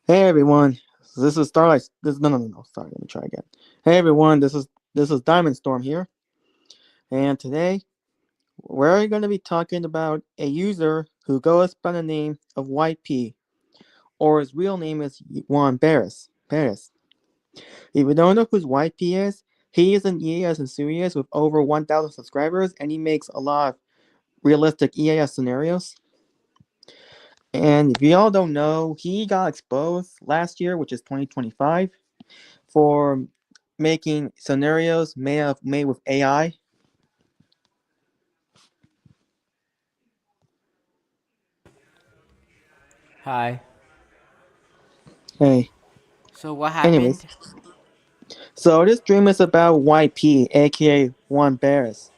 Hey everyone, this is Starlight. This no. Sorry, let me try again. Hey everyone, this is Diamond Storm here, and today we're going to be talking about a user who goes by the name of YP, or his real name is Yuan Perez. Perez. If you don't know who YP is, he is an EAS enthusiast with over 1,000 subscribers, and he makes a lot of realistic EAS scenarios. And if y'all don't know, he got exposed last year, which is 2025, for making scenarios made with AI. Hi. Hey, So what anyways, happened? so this dream is about YP, aka Juan Barris.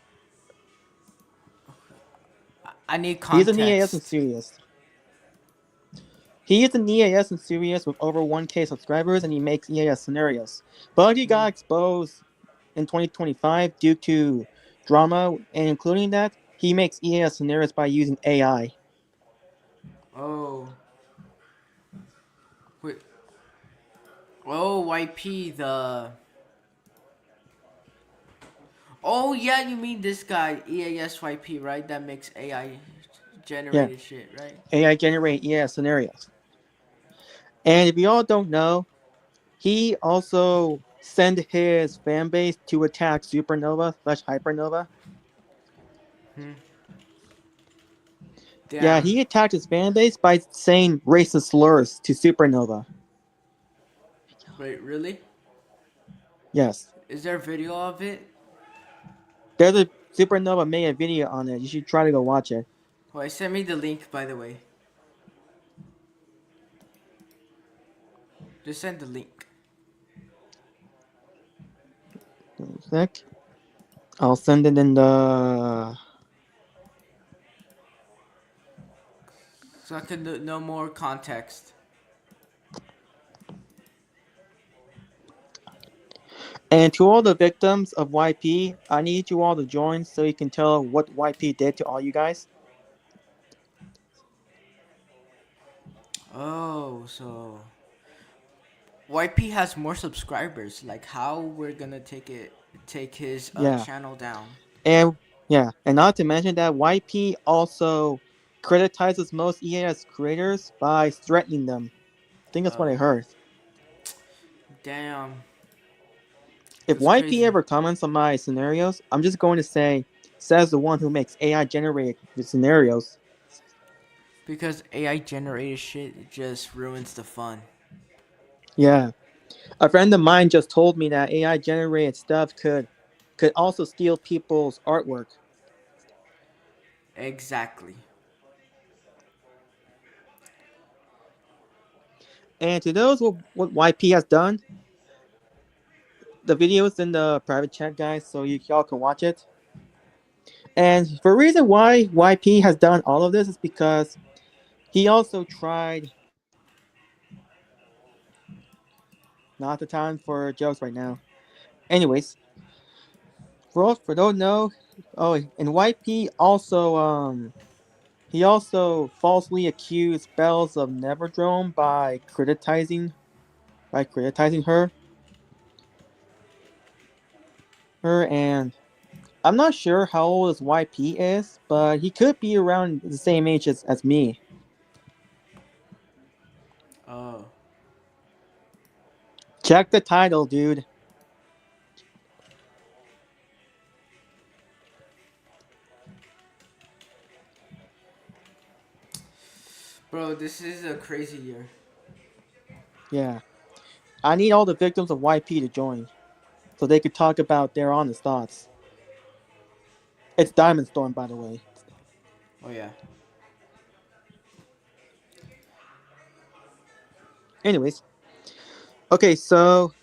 I need He's an EAS context. enthusiast. He is an EAS enthusiast with over 1K subscribers, and he makes EAS scenarios. But he got exposed in 2025 due to drama, and including that, he makes EAS scenarios by using AI. Oh, wait. Oh, YP the. Oh yeah, you mean this guy EASYP, right? That makes AI Yeah, generated shit, right? AI generate EAS scenarios. And if you all don't know, he also sent his fan base to attack Supernova slash Hypernova. Hmm. Yeah, Damn. he attacked his fan base by saying racist slurs to Supernova. Wait, really? Yes. Is there a video of it? There's a Supernova made a video on it. You should try to go watch it. Wait, send me the link, by the way. Just send the link. Sec. I'll send it in the. So I can know more context. And to all the victims of YP, I need you all to join so you can tell what YP did to all you guys. Oh, so YP has more subscribers. Like how we're gonna take his Yeah. channel down. And yeah, and not to mention that YP also criticizes most EAS creators by threatening them. I think that's what I Oh, heard. damn. If That's YP crazy. ever comments on my scenarios, I'm just going to say, says the one who makes AI generated scenarios. Because AI generated shit just ruins the fun. Yeah. A friend of mine just told me that AI generated stuff could also steal people's artwork. Exactly. And to those what YP has done, the video is in the private chat, guys, so y'all can watch it. And the reason why YP has done all of this is because he also tried. Not the time for jokes right now. Anyways, for those know, oh, and YP also he also falsely accused Bells of Neverdrome by criticizing her, and I'm not sure how old this YP is, but he could be around the same age as me. Oh, Check the title, dude. bro, this is a crazy year. Yeah. I need all the victims of YP to join so they could talk about their honest thoughts. It's Diamond Storm, by the way. Oh yeah. Anyways, okay, so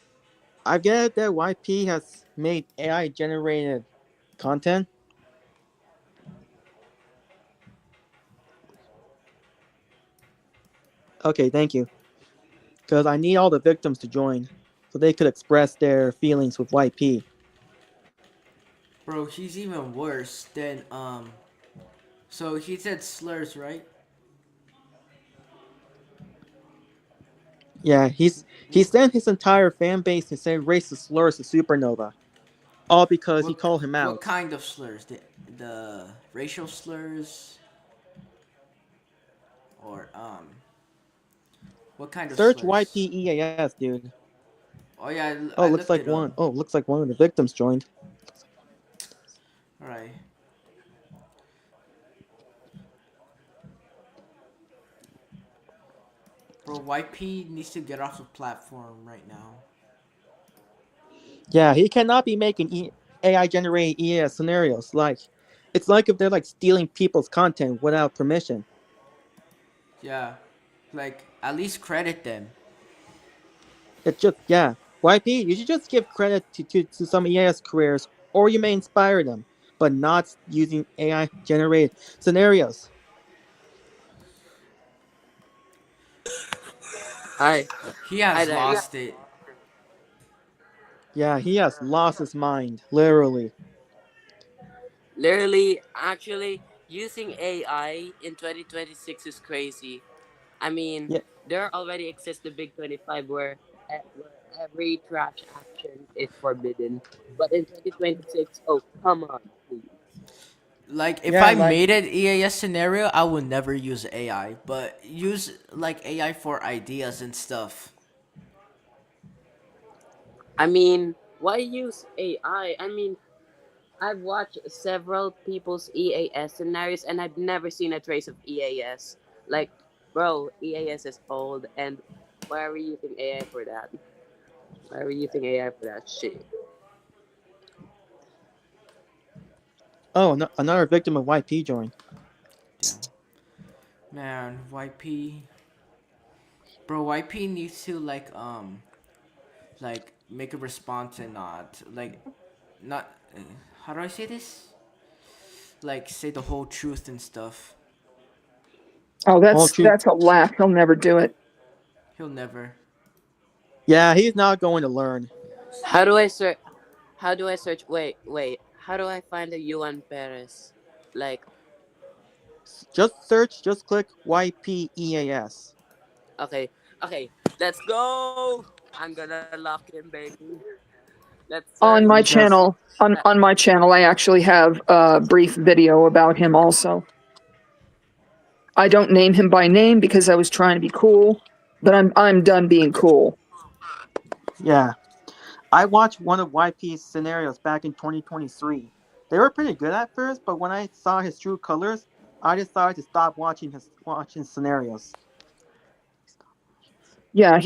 I get that YP has made AI generated content. Okay, thank you. Because I need all the victims to join so they could express their feelings with YP. Bro, he's even worse than so he said slurs, right? Yeah, he sent his entire fan base to say racist slurs to Supernova, all because he What called him what out. kind of slurs? The racial slurs or what kind of Search slurs? YPEAS, dude. Oh yeah, Oh, I looks looked like it up. one. Oh, looks like one of the victims joined. All right, bro. YP needs to get off the platform right now. Yeah, he cannot be making AI generated EAS scenarios. It's like if they're like stealing people's content without permission. Yeah, like at least credit them. It's just yeah. YP, you should just give credit to some EAS careers, or you may inspire them, but not using AI generated scenarios. Hi, He hi has there. lost it. Yeah, he has lost his mind, literally. Literally, actually, using AI in 2026 is crazy. I mean, Yeah. there already exists the Big 25 where every trash action is forbidden. But in 2026, oh, come on, please. Like if Yeah, I like made an EAS scenario, I would never use AI, but use like AI for ideas and stuff. I mean, why use AI? I mean, I've watched several people's EAS scenarios and I've never seen a trace of EAS. Like, bro, EAS is old, and why are we using AI for that? Why are we using AI for that shit? oh, no, another victim of YP joined. Damn, man, YP, bro, YP needs to like make a response and not how do I say this? Like say the whole truth and stuff. Oh, All truth. that's a laugh. He'll never do it. He'll never. Yeah, he's not going to learn. How do I search? How do I search? Wait. How do I find a Yuan Perez? Like, Just search, just click YPEAS. okay, okay, let's go. I'm gonna lock in, baby. Let's search. On my Just channel, on my channel, I actually have a brief video about him also. I don't name him by name because I was trying to be cool, but I'm done being cool. yeah. I watched one of YP's scenarios back in 2023. They were pretty good at first, but when I saw his true colors, I decided to stop watching scenarios. Yeah,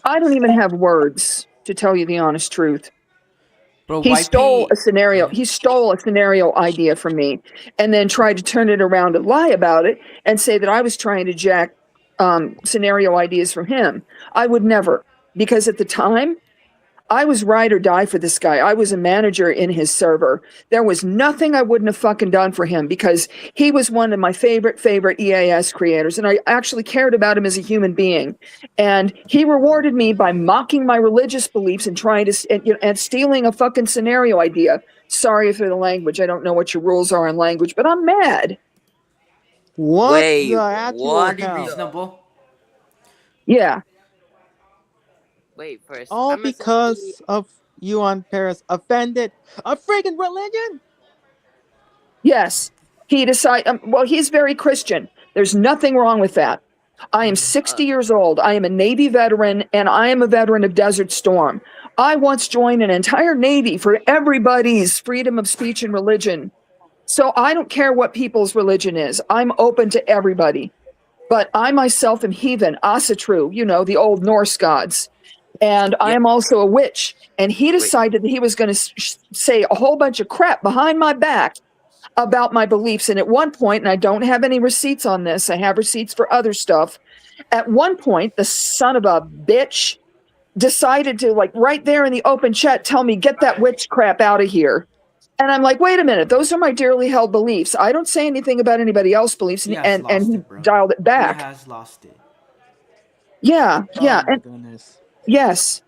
I don't even have words to tell you the honest truth. Bro, YP. He stole a scenario idea from me and then tried to turn it around and lie about it and say that I was trying to jack scenario ideas from him. I would never, because at the time I was ride or die for this guy. I was a manager in his server. There was nothing I wouldn't have fucking done for him because he was one of my favorite EAS creators. And I actually cared about him as a human being. And he rewarded me by mocking my religious beliefs and trying to, and stealing a fucking scenario idea. Sorry for the language. I don't know what your rules are on language, but I'm mad. What the Wait, actual what Be hell? the? reasonable. Yeah. Wait, first, All I'm essentially because of Yuan Perez offended a freaking religion? Yes. He decided, well, he's very Christian. There's nothing wrong with that. I am 60 uh, years old. I am a Navy veteran, and I am a veteran of Desert Storm. I once joined an entire Navy for everybody's freedom of speech and religion. So I don't care what people's religion is. I'm open to everybody. But I myself am heathen, Asatru, the old Norse gods. And I yeah. am also a witch. And he Wait, decided that he was going to say a whole bunch of crap behind my back about my beliefs. And at one point, and I don't have any receipts on this, I have receipts for other stuff. At one point, the son of a bitch decided to, like, right there in the open chat, tell me, get that witch crap out of here. And I'm like, wait a minute, those are my dearly held beliefs. I don't say anything about anybody else's beliefs. He And, has and, and lost he it, bro. dialed it He back. has lost it. Yeah, Oh yeah. my And goodness. yes.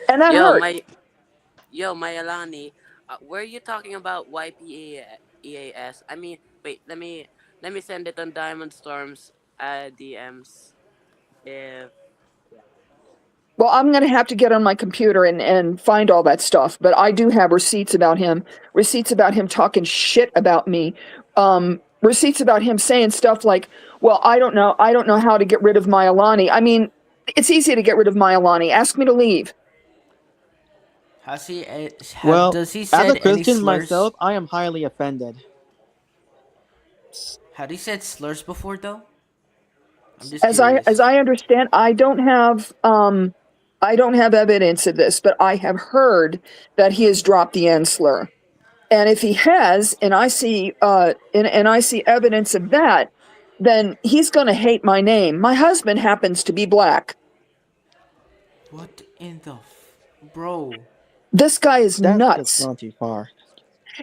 And that yo, hurt. my yo, my Alani, were you talking about YPEAS? I mean, wait, let me send it on Diamond Storm's DMs if yeah. Well, I'm going to have to get on my computer and find all that stuff. But I do have receipts about him talking shit about me, receipts about him saying stuff like, "Well, I don't know how to get rid of Myalani." I mean, it's easy to get rid of Myalani. Ask me to leave. Has he Well, does he as a said any Christian slurs? myself, I am highly offended. Had he said slurs before though? I'm just As curious. I understand, I don't have evidence of this, but I have heard that he has dropped the N slur. And if he has, and I see evidence of that, then he's going to hate my name. My husband happens to be black. What in the bro? This guy is That's just nuts. gone too far.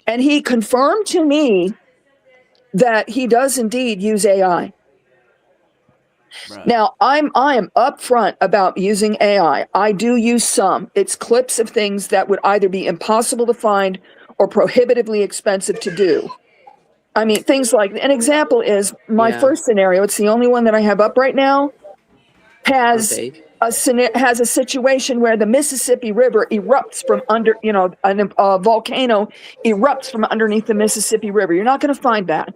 And he confirmed to me that he does indeed use AI. Bruh. Now, I am upfront about using AI. I do use some. It's clips of things that would either be impossible to find or prohibitively expensive to do. I mean, things like an example is my Yeah. first scenario. It's the only one that I have up right now. Has Okay. has a situation where the Mississippi River erupts from under, a volcano erupts from underneath the Mississippi River. You're not going to find that.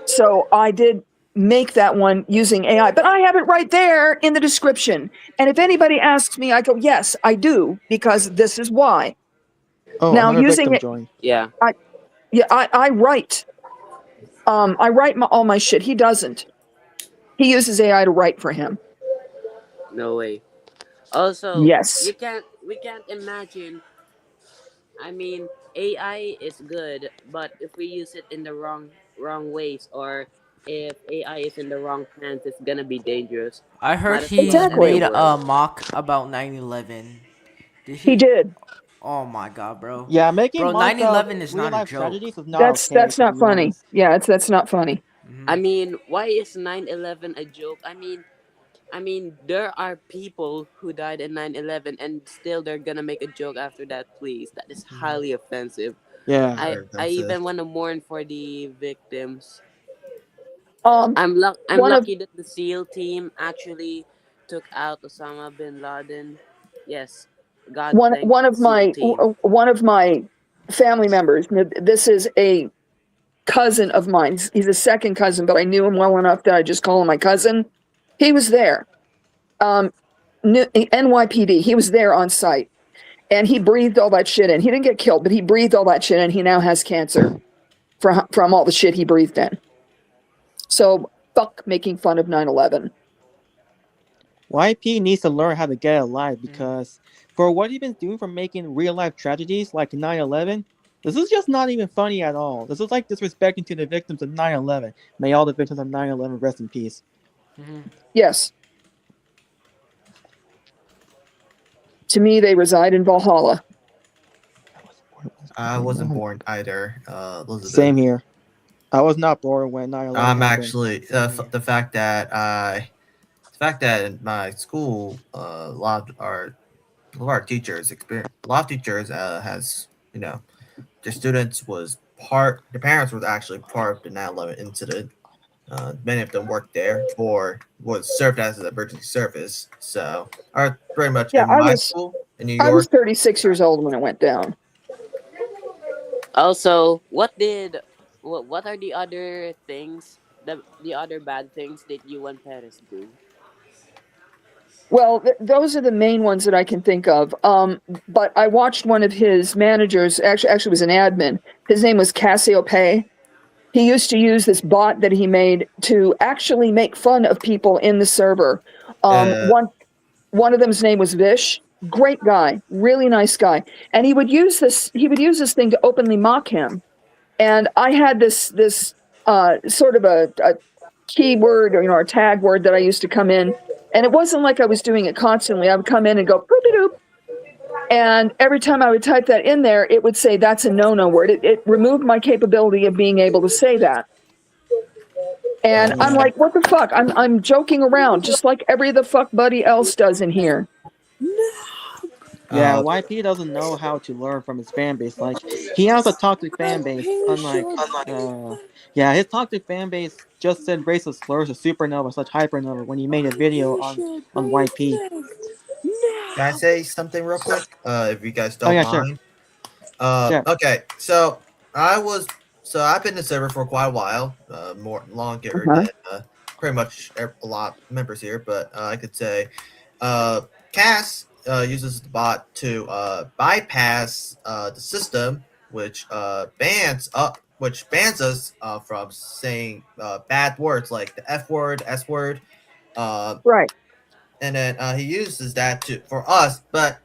So I did make that one using AI, but I have it right there in the description. And if anybody asks me, I go, yes, I do, because this is why. Oh, Now another using victim it, joined. Yeah. I yeah, I write. I write all my shit. He doesn't. He uses AI to write for him. No way. Also, Yes. we can't imagine. I mean, AI is good, but if we use it in the wrong ways, or if AI is in the wrong hands, it's gonna be dangerous. I heard Might as well he's end the Exactly. made world. a mock about 9/11. Did He he? did. Oh my god, bro. Yeah, making Bro, mocks of 9/11 is real not a life joke. tragedies is not okay, That's to not be funny. honest. Yeah, that's not funny. I mean, why is 9/11 a joke? I mean, there are people who died in 9/11, and still they're gonna make a joke after that. Please, that is highly offensive. Yeah. I Very I offensive. even want to mourn for the victims. Um, I'm one of lucky that the SEAL team actually took out Osama bin Laden. Yes, God one thank the SEAL team. one of my family members. This is a cousin of mine. He's a second cousin, but I knew him well enough that I just call him my cousin. He was there. Um, NYPD. He was there on site, and he breathed all that shit in. He didn't get killed, but he breathed all that shit in. He now has cancer from all the shit he breathed in. So fuck making fun of 9/11. YP needs to learn how to get alive because for what he's been doing for making real life tragedies like 9/11, this is just not even funny at all. This is like disrespecting to the victims of 9/11. May all the victims of 9/11 rest in peace. Yes, to me they reside in Valhalla. I wasn't born either, Elizabeth. Same here. I was not born when 9/11 I'm happened. actually the fact that the fact that in my school, a lot of teachers experience a lot of teachers has their students was part their parents were actually part of the 9/11 incident. Many of them worked there or was served as an emergency service. So, are pretty much Yeah, in my school in New I was York. 36 years old when it went down. Also, what are the other things, the other bad things that Yuan Perez do? Well, those are the main ones that I can think of. But I watched one of his managers, actually was an admin. His name was Cassiope. He used to use this bot that he made to actually make fun of people in the server. Uh, One of them's name was Vish. Great guy, really nice guy. And he would use this thing to openly mock him. And I had this sort of a keyword or a tag word that I used to come in. And it wasn't like I was doing it constantly. I would come in and go poopy doop. And every time I would type that in there, it would say that's a no-no word. It removed my capability of being able to say that. And I'm yeah. like, what the fuck? I'm joking around, just like every the fuck buddy else does in here. Yeah, Uh, YP doesn't know how to learn from his fan base. Like he has a toxic fan base, unlike yeah, his toxic fan base just said racist slurs to supernova such hypernova when he made a video on YP. can I say something real quick? If you guys Oh don't yeah, sure. mind. Yeah. Okay, so I was so I've been in the server for quite a while, more longer Uh-huh. than pretty much a lot of members here, but I could say uh, Cass uses the bot to bypass the system, which bans us from saying bad words like the F word, S word, uh, Right. and then he uses that to for us, but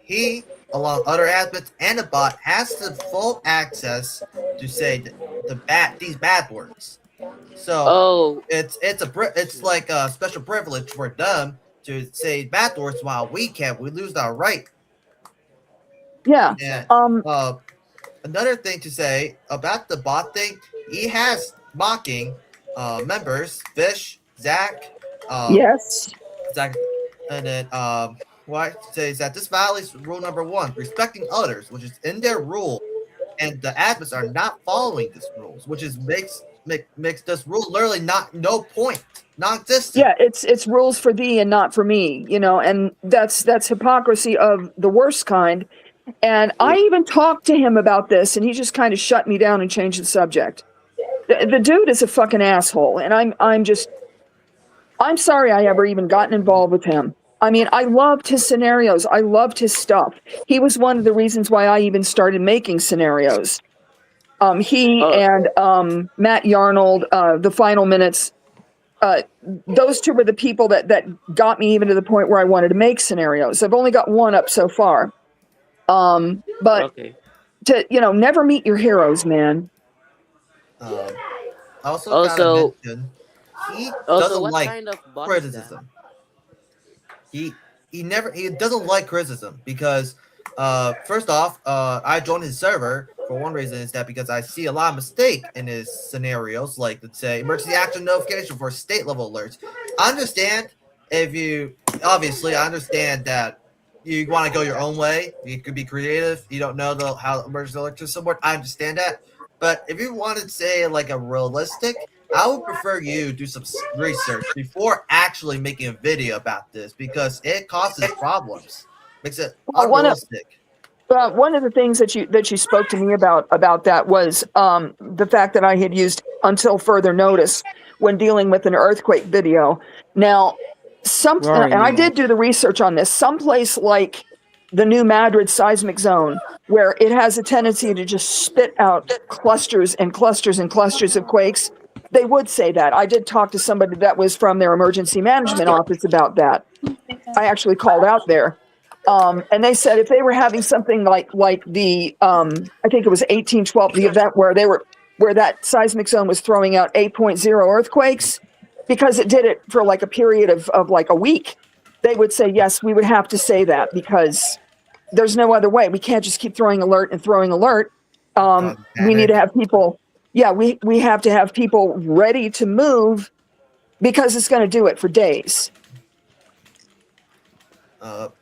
he, along other aspects, and the bot has the full access to say these bad words. So Oh, it's like a special privilege for them to say bad words while we can't. We lose our right. Yeah. And Um. another thing to say about the bot thing, he has mocking members, Fish, Zach, um, Yes. Zach, and then what says that this violates rule number one, respecting others, which is in their rule, and the admins are not following this rules, which is makes this rule literally no point, non-existent. Yeah. It's rules for thee and not for me. And that's hypocrisy of the worst kind. And I even talked to him about this, and he just kind of shut me down and changed the subject. The dude is a fucking asshole, and I'm sorry I ever even gotten involved with him. I mean, I loved his scenarios. I loved his stuff. He was one of the reasons why I even started making scenarios. He uh, and Matt Yarnold, the Final Minutes, those two were the people that got me even to the point where I wanted to make scenarios. I've only got one up so far. But okay. to never meet your heroes, man. Um, I also gotta Also, mention he also, doesn't what like kind of bot is that? criticism. He he doesn't like criticism because first off I joined his server for one reason is that because I see a lot of mistake in his scenarios, like let's say emergency action notification for state level alerts. I understand if you obviously I understand that you want to go your own way, you could be creative, you don't know how emergency alerts system work. I understand that, but if you want to say like a realistic, I would prefer you do some research before actually making a video about this because it causes problems, makes it Well, unrealistic. one of the things that you spoke to me about that was the fact that I had used until further notice when dealing with an earthquake video. Now, We already and knew I that. did do the research on this. Someplace like the New Madrid seismic zone, where it has a tendency to just spit out clusters and clusters and clusters of quakes, they would say that. I did talk to somebody that was from their emergency management office about that. I actually called out there. And they said if they were having something like the I think it was 1812, the event where that seismic zone was throwing out 8.0 earthquakes, because it did it for like a period of like a week, they would say yes, we would have to say that because there's no other way. We can't just keep throwing alert and throwing alert. Cause We need to panic. have people. Yeah, we have to have people ready to move because it's going to do it for days.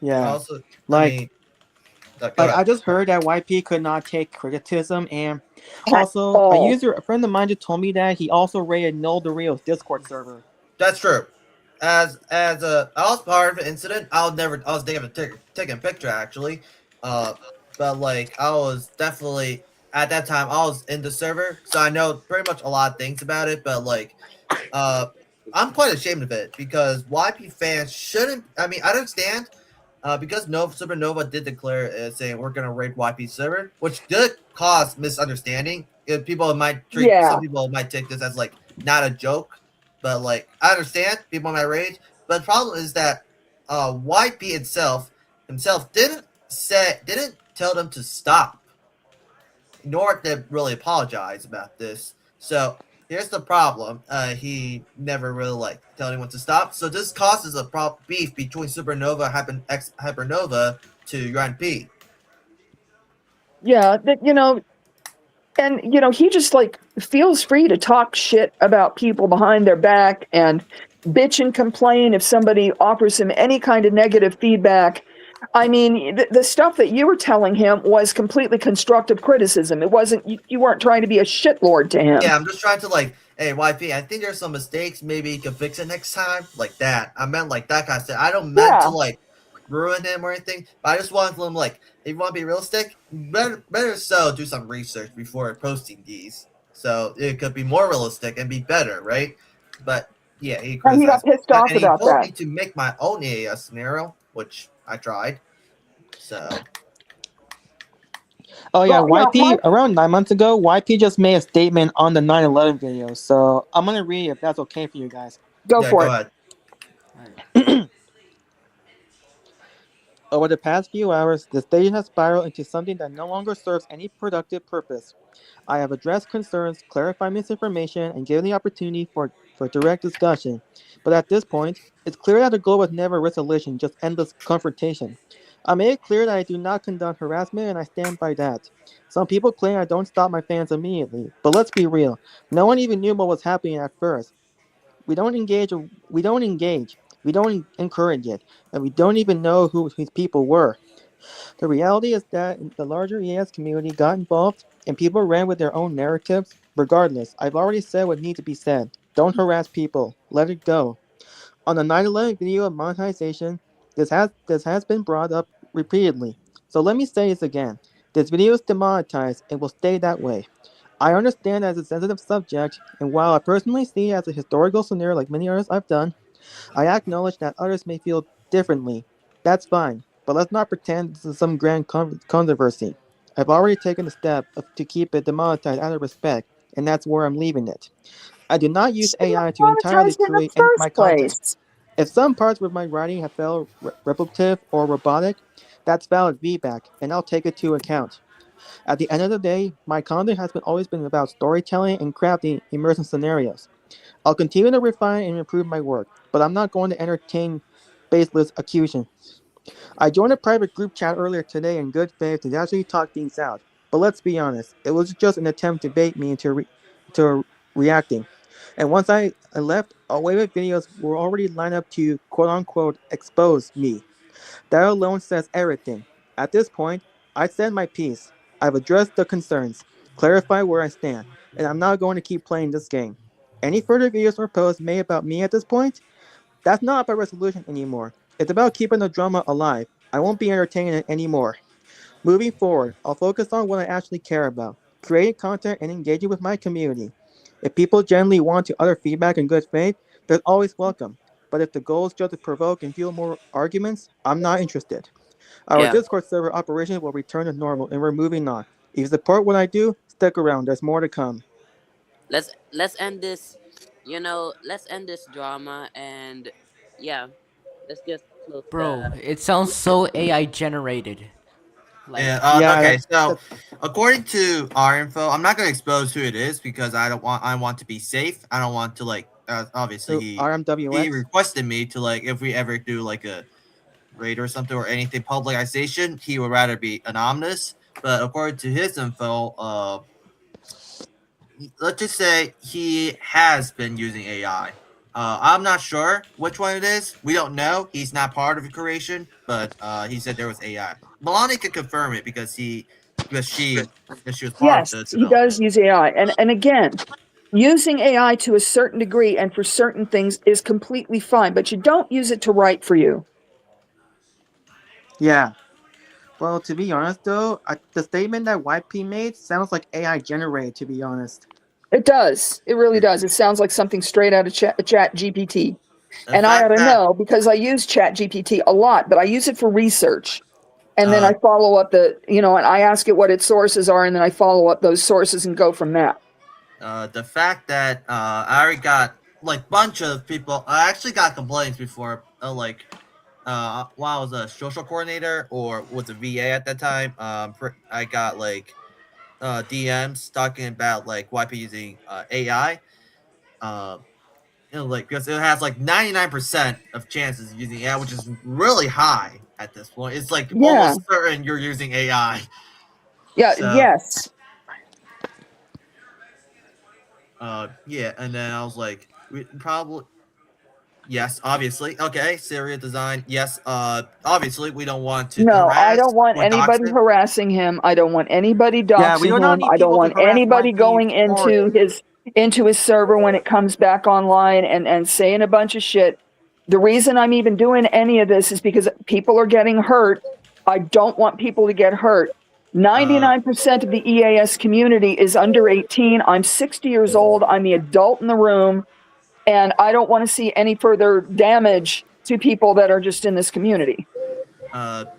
Yeah. Also, I Like mean, go like ahead. I just heard that YP could not take criticism, and At also all. a friend of mine just told me that he also raided Null Dorio's Discord server. That's true. As I was part of an incident. I was taking a picture actually, uh, but like I was definitely at that time I was in the server, so I know pretty much a lot of things about it. But like, uh, I'm quite ashamed of it because YP fans shouldn't. I mean, I understand. Because Supernova did declare saying we're gonna raid YP server, which did cause misunderstanding. Yeah. Some people might take this as like not a joke, but like I understand people might rage. But the problem is that YP himself didn't tell them to stop, nor did really apologize about this. So here's the problem. He never really like tell anyone to stop. So this causes a beef between Supernova ex Hypernova to Yuan P. Yeah, and he just like feels free to talk shit about people behind their back and bitch and complain if somebody offers him any kind of negative feedback. I mean, the stuff that you were telling him was completely constructive criticism. It wasn't, you weren't trying to be a shitlord to him. Yeah, I'm just trying to like, hey YP, I think there's some mistakes. Maybe you can fix it next time, like that. I meant like that kind of stuff. I don't meant Yeah. to like ruin him or anything, but I just wanted him like, if you want to be realistic, better so do some research before posting these, so it could be more realistic and be better, right? But yeah, he And he got criticized, pissed off and he about told that. me to make my own AAS scenario, which I tried. So Oh yeah, Well, you know, my YP around 9 months ago, YP just made a statement on the 9/11 video. So I'm gonna read if that's okay for you guys. go yeah, for go it. ahead. Alright. Over the past few hours, the stage has spiraled into something that no longer serves any productive purpose. I have addressed concerns, clarified misinformation, and given the opportunity for direct discussion. But at this point, it's clear that the goal was never resolution, just endless confrontation. I made it clear that I do not condone harassment, and I stand by that. Some people claim I don't stop my fans immediately, but let's be real. No one even knew what was happening at first. We don't engage. We don't engage. We don't encourage it, and we don't even know who these people were. The reality is that the larger ES community got involved and people ran with their own narratives. Regardless, I've already said what needs to be said. Don't harass people. Let it go. On the 9/11 video of monetization, this has been brought up repeatedly. So let me say this again. This video is demonetized and will stay that way. I understand that it's a sensitive subject, and while I personally see it as a historical scenario like many others I've done, I acknowledge that others may feel differently. That's fine, but let's not pretend this is some grand controversy. I've already taken the step to keep it demonetized out of respect, and that's where I'm leaving it. I do not use Shouldn't AI have to entirely monetized in the create my first content. place. If some parts of my writing have felt repetitive or robotic, that's valid feedback, and I'll take it to account. At the end of the day, my content has always been about storytelling and crafting immersive scenarios. I'll continue to refine and improve my work, but I'm not going to entertain baseless accusations. I joined a private group chat earlier today in good faith to actually talk things out, but let's be honest, it was just an attempt to bait me into reacting. And once I left, a wave of videos were already lined up to quote unquote expose me. That alone says everything. At this point, I said my piece. I've addressed the concerns, clarified where I stand, and I'm not going to keep playing this game. Any further videos or posts made about me at this point? That's not about resolution anymore. It's about keeping the drama alive. I won't be entertaining it anymore. Moving forward, I'll focus on what I actually care about, creating content and engaging with my community. If people generally want to utter feedback in good faith, they're always welcome. But if the goal is just to provoke and fuel more arguments, I'm not interested. Our Yeah. Discord server operations will return to normal and we're moving on. If you support what I do, stick around, there's more to come. Let's end this. Let's end this drama and yeah, let's just close Bro, the. it sounds so AI generated. Yeah. Like, Yeah, Okay. So, that according to our info, I'm not going to expose who it is because I don't want. I want to be safe. I don't want to like. Obviously, he RMWX. requested me to like if we ever do like a raid or something or anything publicization, he would rather be anonymous. But according to his info, let's just say he has been using AI. I'm not sure which one it is. We don't know. He's not part of the creation, but he said there was AI. Milani could confirm it because she was part of Yes, the he does development. use AI. And again, using AI to a certain degree and for certain things is completely fine, but you don't use it to write for you. Yeah. Well, to be honest though, the statement that YP made sounds like AI generated, to be honest. It does. It really does. It sounds like something straight out of Chat GPT. The And I ought fact to that know because I use Chat GPT a lot, but I use it for research. And then uh, I follow up and I ask it what its sources are, and then I follow up those sources and go from that. the fact that I already got like bunch of people. I actually got complaints before, while I was a social coordinator or was a VA at that time. I got like DMs talking about like YP using AI. Um, like because it has like 99% of chances of using AI, which is really high at this point. It's like Yeah. almost certain you're using AI. Yeah. So Yes. yeah, and then I was like, we probably Yes, obviously. Okay, serial design. Yes, obviously we don't want to No, I harass don't want or dox anybody him. harassing him. I don't want anybody Yeah, we doxing do not him. need I don't people to want harass anybody YP going or into his server when it comes back online and saying a bunch of shit. The reason I'm even doing any of this is because people are getting hurt. I don't want people to get hurt. Uh, 99% of the EAS community is under 18. I'm 60 years old. I'm the adult in the room, and I don't want to see any further damage to people that are just in this community.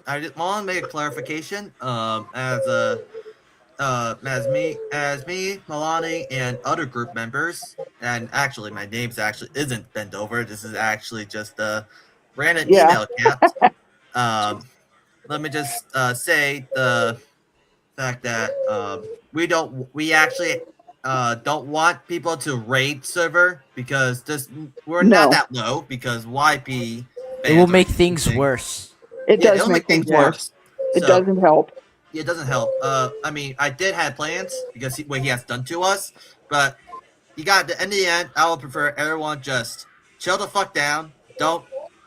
I just want to make a clarification. As me, Milani, and other group members, and actually, my name's actually isn't bent over. This is actually just a random Yeah. email account. Um, Let me just say the fact that we actually don't want people to raid server because this we're not No, that low because YP It will fans are make things using. worse. it Yeah, does it'll make make things things yeah. worse. worse. It So doesn't help. it doesn't help. I mean, I did have plans because what he has done to us, but you got in the end. I would prefer everyone just chill the fuck down. Don't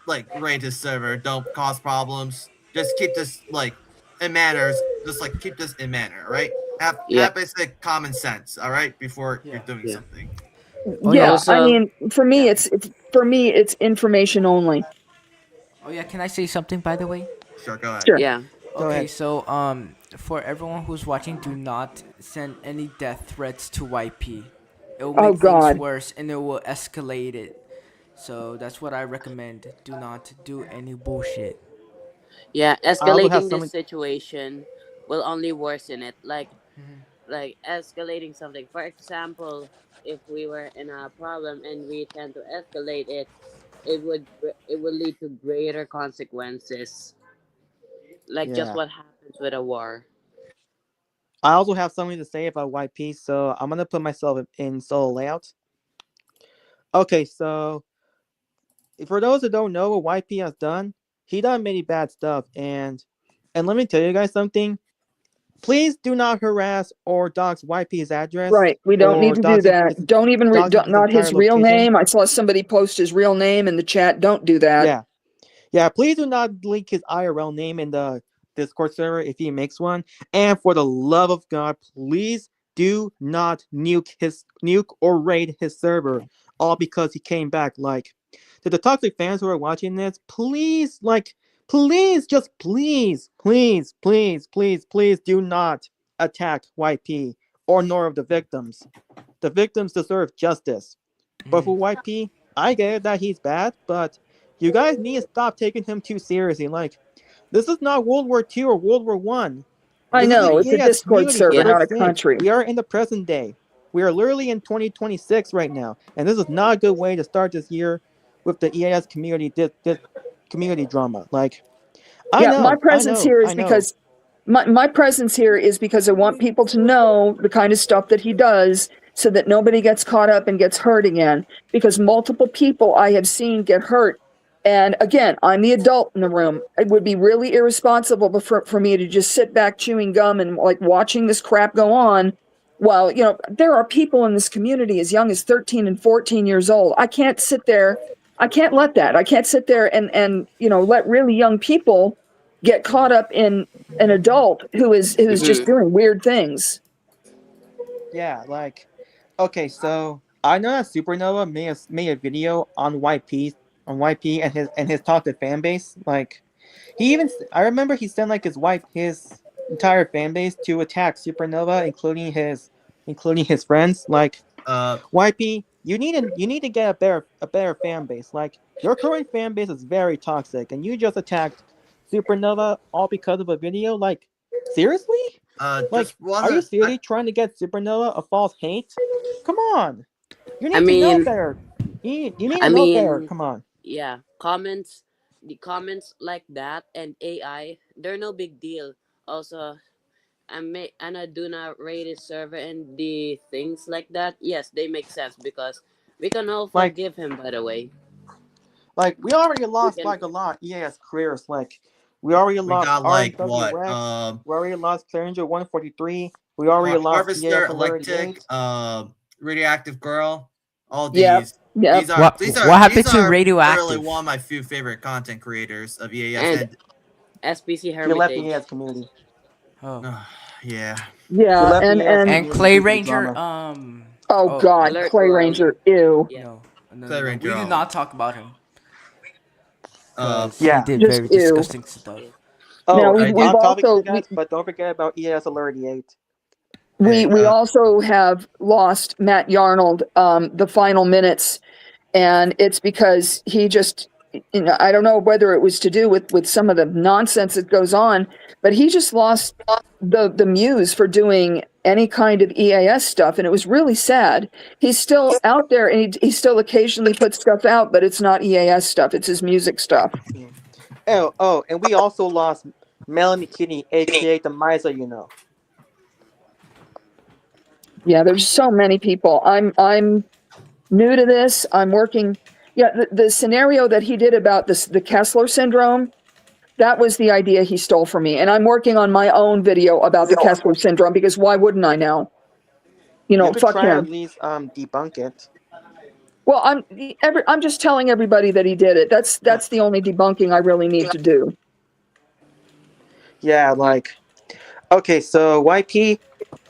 like raid his server. Don't cause problems. Just keep this like in manners. Just like keep this in manner. Right? Yeah, Have basic common sense. All right, before you're Yeah. doing yeah. something. Oh yeah. Yeah, I Also, mean, for me, Yeah. it's information only. Oh yeah. Can I say something by the way? Sure, go ahead. Sure. yeah, Go Okay, ahead. so for everyone who's watching, do not send any death threats to YP. It will Oh make things God. worse and it will escalate it. So that's what I recommend. Do not do any bullshit. yeah. I also have Escalating this something. situation will only worsen it. Like escalating something. For example, if we were in a problem and we tend to escalate it, it would lead to greater consequences. Like just Yeah. what happens with a war. I also have something to say about YP, so I'm gonna put myself in solo layout. Okay, so for those that don't know what YP has done, he done many bad stuff, and let me tell you guys something. Please do not harass or dox YP's address Right. We don't need or to do doxing that. Don't even his not entire his real location. name. I saw somebody post his real name in the chat. Don't do that. Yeah, yeah. Please do not leak his IRL name in the Discord server if he makes one. And for the love of God, please do not nuke or raid his server, all because he came back. Like, to the toxic fans who are watching this, please, please, just please do not attack YP or nor of the victims. The victims deserve justice. But Mm. for YP, I get it that he's bad, but you guys need to stop taking him too seriously. Like, this is not World War II or World War One. I This is an know it's a EAS Discord community, for server, Yeah, God's not a sakes. country. We are in the present day. We are literally in 2026 right now, and this is not a good way to start this year with the EAS community this community drama. Like, Yeah, my presence here I is know. because my presence here is because I want people to know the kind of stuff that he does so that nobody gets caught up and gets hurt again. Because multiple people I have seen get hurt. And again, I'm the adult in the room. It would be really irresponsible for me to just sit back chewing gum and like watching this crap go on while, there are people in this community as young as 13 and 14 years old. I can't sit there. I can't let that. I can't sit there and let really young people get caught up in an adult who's just mm-hmm. doing weird things. Yeah, like, okay, so I know that Supernova made a video on YP and his toxic fan base. Like, I remember he sent like his entire fan base to attack Supernova, including his friends. Like, Uh, YP, you need to get a better fan base. Like, your current fan base is very toxic, and you just attacked Supernova all because of a video. Like, seriously? Like, just are you wanna. seriously trying to get Supernova a false hate? Come on, you I need to know mean, better. You need I to know better. mean, Come on. yeah. The comments like that and AI, they're no big deal. Also, and I do not rate his server and the things like that. Yes, they make sense because we can all Like, forgive him. By the way, we already we lost can. like a lot EAS careers. Like, we already We lost got like RMW what? Rex. We already lost Clearinger 143. We already lost Harvester, EAS Electric, Alert 88. Radioactive Girl. All Yep. these. Yep. What happened to literally Radioactive? one of my few favorite content creators of EAS, And and SPC He left the Hermitage. ES community. Oh, yeah, He Yeah, left the ES and and community Clay due to the Ranger. drama. oh Oh, God, Alert Clay World. Ranger, ew. Yeah. no, no, Clay no, no. We Ranger. do not talk about him Uh, because he Yeah. did Just very ew. disgusting stuff. Yeah. Oh, Now and we've idea. off topic here, also guys, but don't forget about ES Alert 8. we Hey, we also have lost Matt Yarnold the final minutes, and it's because he just, I don't know whether it was to do with some of the nonsense that goes on, but he just lost the muse for doing any kind of EAS stuff, and it was really sad. He's still out there, and he still occasionally puts stuff out, but it's not EAS stuff, it's his music stuff. Oh, and we also lost Melanie Kitty, aka the Misa, you know. Yeah, there's so many people. I'm new to this. I'm working. Yeah, the scenario that he did about this, the Kessler syndrome, that was the idea he stole from me. And I'm working on my own video about the Kessler syndrome because why wouldn't I now? You could Fuck try at him. least debunk it. Well, I'm just telling everybody that he did it. That's the only debunking I really need to do. Yeah, like okay, so YP,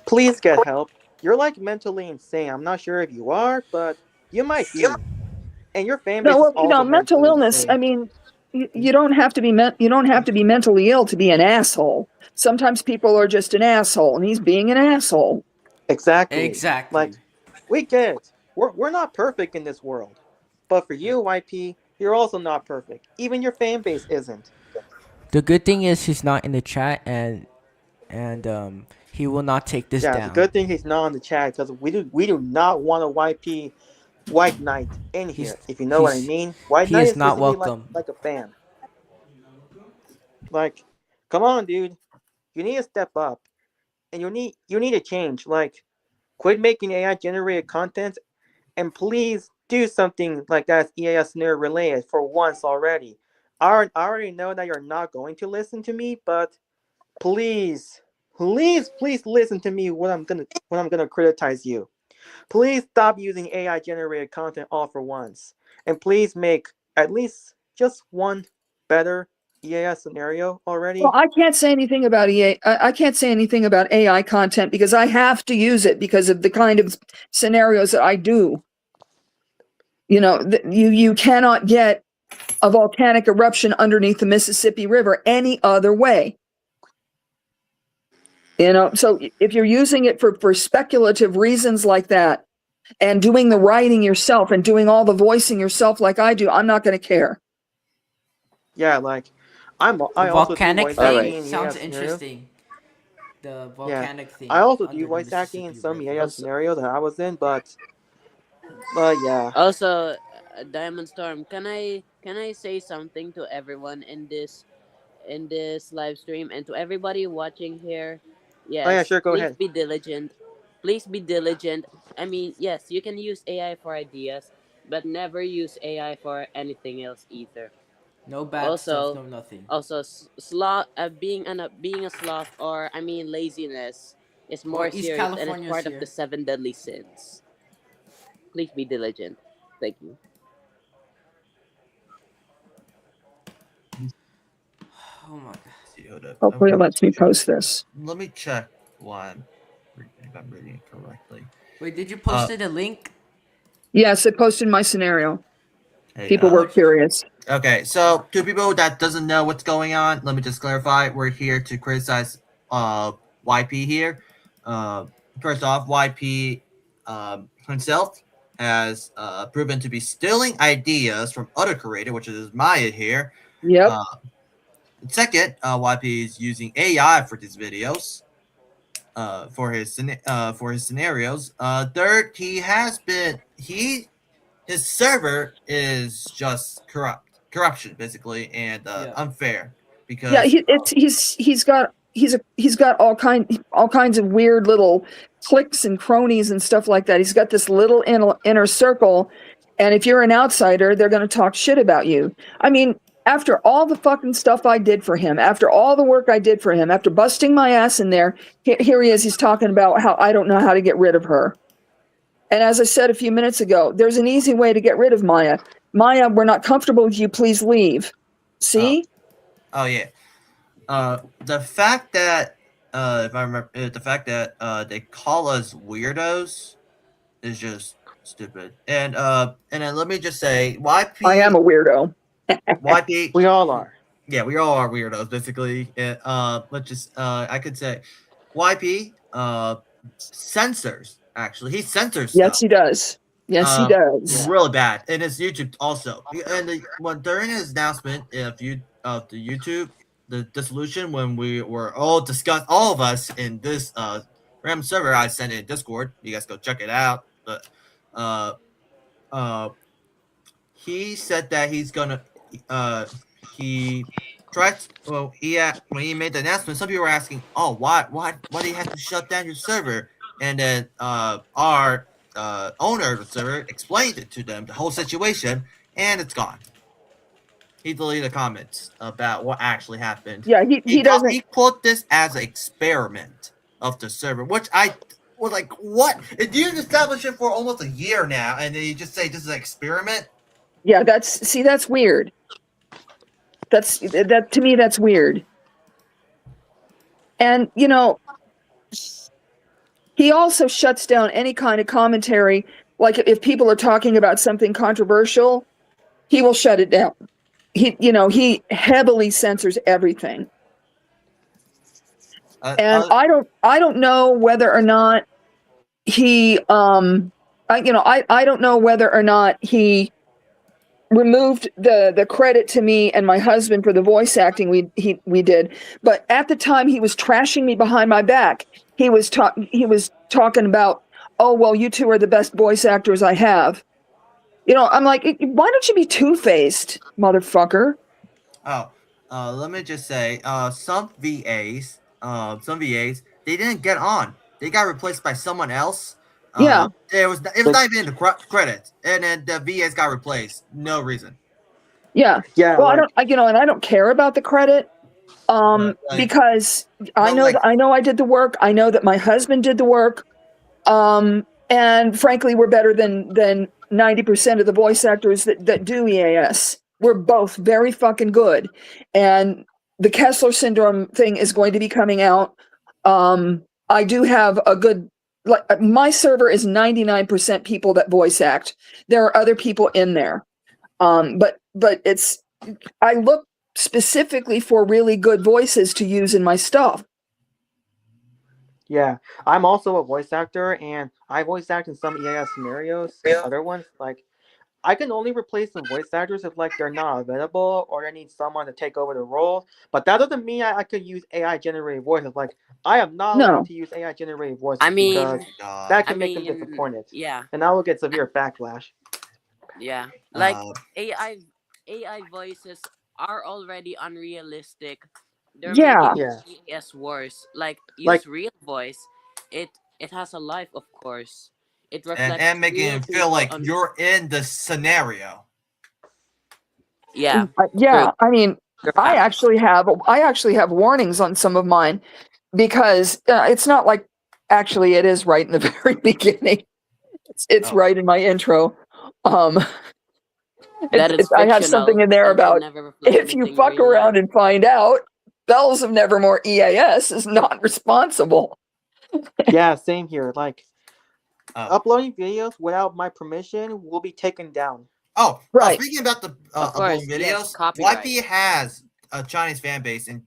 please get help. You're like mentally insane. I'm not sure if you are, but you might be. And your fan No, base is well, also mental mentally illness. I insane. mean, you don't have to be you don't have to be mentally ill to be an asshole. Sometimes people are just an asshole, and he's being an asshole. Exactly. Like, Exactly. we get it. We're not perfect in this world. But for you, YP, you're also not perfect. Even your fan base isn't. The good thing is he's not in the chat, and he will not take this Yeah, it's a down. good thing he's not on the chat because we do not want a YP White Knight in He's here. If you know what I he's mean. White he Knight is is not basically like welcome. like a fan. Like, come on, dude. You need to step up. And you need to change. Like, quit making AI generated content and please do something like that EAS scenario related for once already. I already know that you're not going to listen to me, but please, please listen to me when I'm gonna criticize you. Please stop using AI generated content all for once. And please make at least just one better EAS scenario Well, already. I can't say anything about I can't say anything about AI content because I have to use it because of the kind of scenarios that I do. You cannot get a volcanic eruption underneath the Mississippi River any other way. So if you're using it for speculative reasons like that and doing the writing yourself and doing all the voicing yourself like I do, I'm not going to care. Yeah, like The I also do volcanic voice All thing acting right. in sounds EAS scenarios. interesting. The Yeah, volcanic I thing also do under the voice acting in Mississippi some River. EAS Also, scenarios that I was in, but yeah, also, Diamond Storm. Can I say something to everyone in this live stream and to everybody watching here? oh yeah, Yes, sure, go please ahead. be diligent. Please be diligent. I mean, yes, you can use AI for ideas, but never use AI for anything else either. No bad stuff, Also, no nothing. sloth, being a sloth, or I mean laziness, is Oh, more East serious and is California's part of the here. seven deadly sins. Please be diligent. Thank you. Oh my god. see, hold up. Hopefully, it lets me post this. Let me check one if I'm reading it correctly. Wait, did you Uh, post it a link? Yes, I posted my scenario. hey, People were curious. okay, so to people that doesn't know what's going on, let me just clarify. We're here to criticize YP here. Uh, First off, YP himself has proven to be stealing ideas from other creators, which is Maya here. Yep. Uh, Second, YP is using AI for these videos. For his scenarios. Third, his server is just corruption basically, and Yeah. unfair Yeah, because he's got all kinds of weird little cliques and cronies and stuff like that. He's got this little inner circle, and if you're an outsider, they're going to talk shit about you. I mean, after all the fucking stuff I did for him, after all the work I did for him, after busting my ass in there, here he is. He's talking about how I don't know how to get rid of her. And as I said a few minutes ago, there's an easy way to get rid of Maya. Maya, we're not comfortable with you. Please leave. Oh, See? oh yeah. The fact that if I remember, the fact that they call us weirdos is just stupid. And then let me just say, I am a weirdo. YP, We all are. yeah, we all are weirdos basically. And let's just I could say, YP censors actually. He censors Yes, stuff. he does. Yes, he does. Yeah. Really bad, and his YouTube also. And when during his announcement of the YouTube the dissolution, when we were all discussed, all of us in this RAM server, I sent it in Discord. You guys go check it out. But uh uh he said that he's gonna he tried well he when he made the announcement, some people were asking, oh, why do you have to shut down your server? And then our owner of the server explained it to them, the whole situation, and it's gone. He deleted the comments about what actually happened. Yeah, he doesn't. He put this as an experiment of the server, which I was like, what? You established it for almost a year now, and then you just say this is an experiment? Yeah, that's weird. That to me, that's weird. And he also shuts down any kind of commentary. Like if people are talking about something controversial, he will shut it down. He heavily censors everything. And I don't know whether or not he I don't know whether or not he removed the credit to me and my husband for the voice acting we did, but at the time he was trashing me behind my back. He was talking about, oh well, you two are the best voice actors I have. I'm like, why don't you be two-faced, motherfucker? Oh, let me just say, some VAs, they didn't get on. They got replaced by someone else. Yeah. It was Like- not even in the credits, and then the VAs got replaced. No reason. Yeah. Yeah. Well, like, and I don't care about the credit, Like, because I well, know like- that I know I did the work. I know that my husband did the work. And frankly, we're better than 90% of the voice actors that do EAS. We're both very fucking good. And the Kessler syndrome thing is going to be coming out. I do have a good, like, my server is 99% people that voice act. There are other people in there. But I look specifically for really good voices to use in my stuff. yeah. I'm also a voice actor, and I voice act in some EAS scenarios. Other ones, like, I can only replace some voice actors if like they're not available or I need someone to take over the role. But that doesn't mean I could use AI generated voices. Like, I am not No. allowed to use AI generated voices I mean, because that can make them mean, disappointed, yeah, and I will get severe backlash. yeah. Like uh, AI voices are already unrealistic. They're Yeah. making Yeah. EAS worse. Like Like, use real voice. It has a life, of course. It and reflects making real it feel people like on. you're in the scenario. Yeah, true. Yeah. I mean, I Fact. actually have warnings on some of mine because it's not like, actually it is right in the very beginning. It's Oh. right in my intro. That is I have something fictional in there and should about, never reflect if you anything fuck real around life. and find out, Bells of Nevermore EAS is not responsible. yeah, same here. Like, Oh, uploading videos without my permission will be taken down. Right. Speaking about the Of uploading course, yes, videos, copyright. YP has a Chinese fan base in